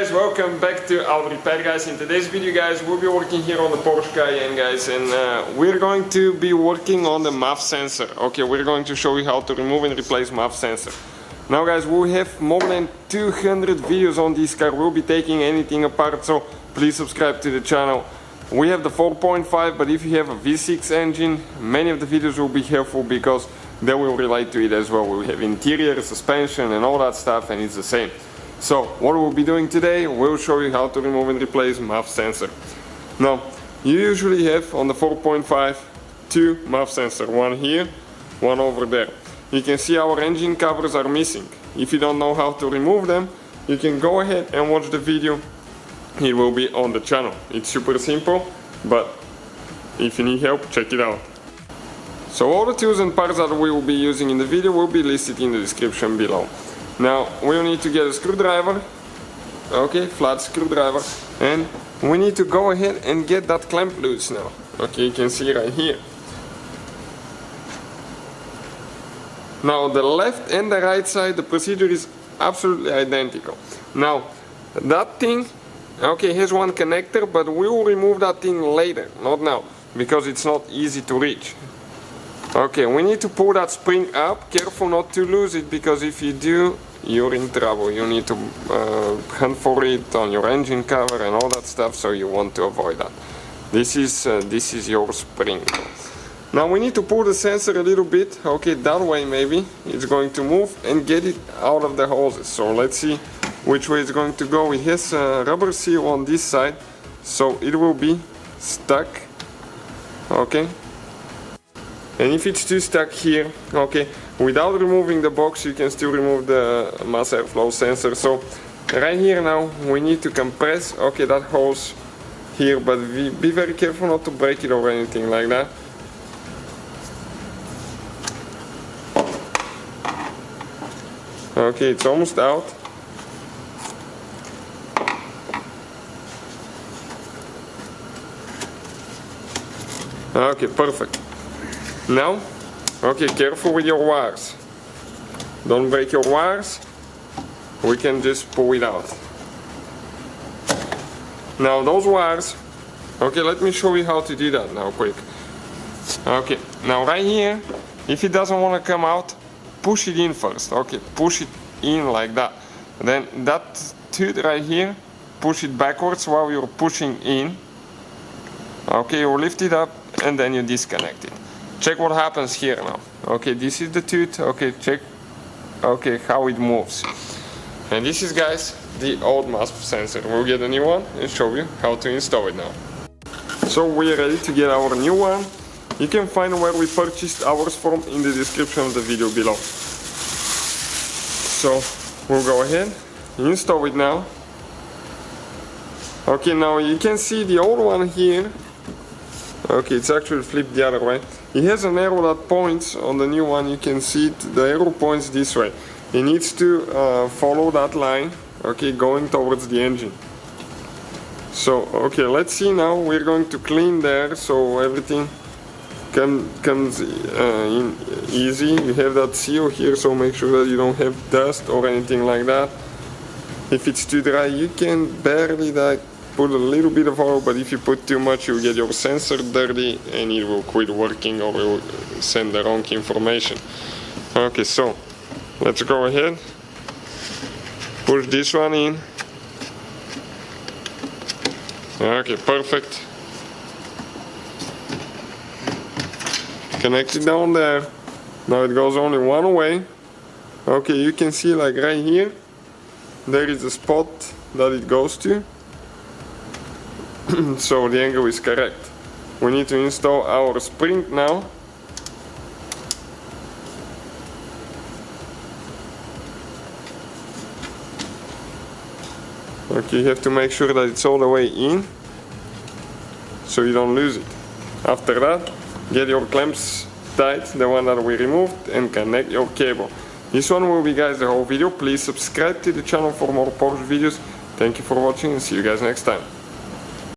guys, welcome back to Auto Repair, guys. In today's video, guys, we'll be working here on the Porsche Cayenne, guys, and we're going to be working on the Maf sensor. Okay, we're going to show you how to remove and replace Maf sensor. Now, guys, we have more than 200 videos on this car. We'll be taking anything apart, so please subscribe to the channel. We have the 4.5, but if you have a V6 engine, many of the videos will be helpful because they will relate to it as well. We have interior, suspension, and all that stuff, and it's the same. So what we'll be doing today, we'll show you how to remove and replace Maf sensor. Now, you usually have on the 4.5 two Maf sensor, one here, one over there. You can see our engine covers are missing. If you don't know how to remove them, you can go ahead and watch the video. It will be on the channel. It's super simple, but if you need help, check it out. So all the tools and parts that we will be using in the video will be listed in the description below. Now we'll need to get a screwdriver, okay, flat screwdriver, and we need to go ahead and get that clamp loose now. Okay, you can see right here. Now the left and the right side, the procedure is absolutely identical. Now that thing, okay, has one connector, but we will remove that thing later, not now, because it's not easy to reach. Okay, we need to pull that spring up. Careful not to lose it, because if you do, you're in trouble. You need to hunt for it on your engine cover and all that stuff, so you want to avoid that. This is your spring. Now we need to pull the sensor a little bit. Okay, that way maybe it's going to move and get it out of the hoses. So let's see which way it's going to go. It has a rubber seal on this side, so it will be stuck. Okay. And if it's too stuck here, okay, without removing the box, you can still remove the mass airflow sensor. So right here now, we need to compress, okay, that hose here, but be very careful not to break it or anything like that. Okay, it's almost out. Okay, perfect. Now, okay, careful with your wires. Don't break your wires. We can just pull it out. Now those wires, okay, let me show you how to do that now quick. Okay, now right here, if it doesn't want to come out, push it in first. Okay, push it in like that. Then that tooth right here, push it backwards while you're pushing in. Okay, you lift it up and then you disconnect it. Check what happens here now. Okay, this is the tooth. Okay, check, okay, how it moves. And this is, guys, the old Maf sensor. We'll get a new one and show you how to install it now. So we're ready to get our new one. You can find where we purchased ours from in the description of the video below. So we'll go ahead, install it now. Okay, now you can see the old one here. Okay, it's actually flipped the other way. It has an arrow that points. On the new one you can see it, the arrow points this way. It needs to follow that line, okay, going towards the engine. So, okay, let's see now. We're going to clean there so everything comes in easy. You have that seal here, so make sure that you don't have dust or anything like that. If it's too dry, you can barely put a little bit of oil, but if you put too much, you'll get your sensor dirty and it will quit working or it will send the wrong information. Okay, so let's go ahead, push this one in. Okay, perfect. Connect it down there. Now it goes only one way. Okay, you can see like right here, there is a spot that it goes to. So the angle is correct. We need to install our spring now. Okay, you have to make sure that it's all the way in, so you don't lose it. After that, get your clamps tight, the one that we removed, and connect your cable. This one will be, guys, the whole video. Please subscribe to the channel for more Porsche videos. Thank you for watching and see you guys next time.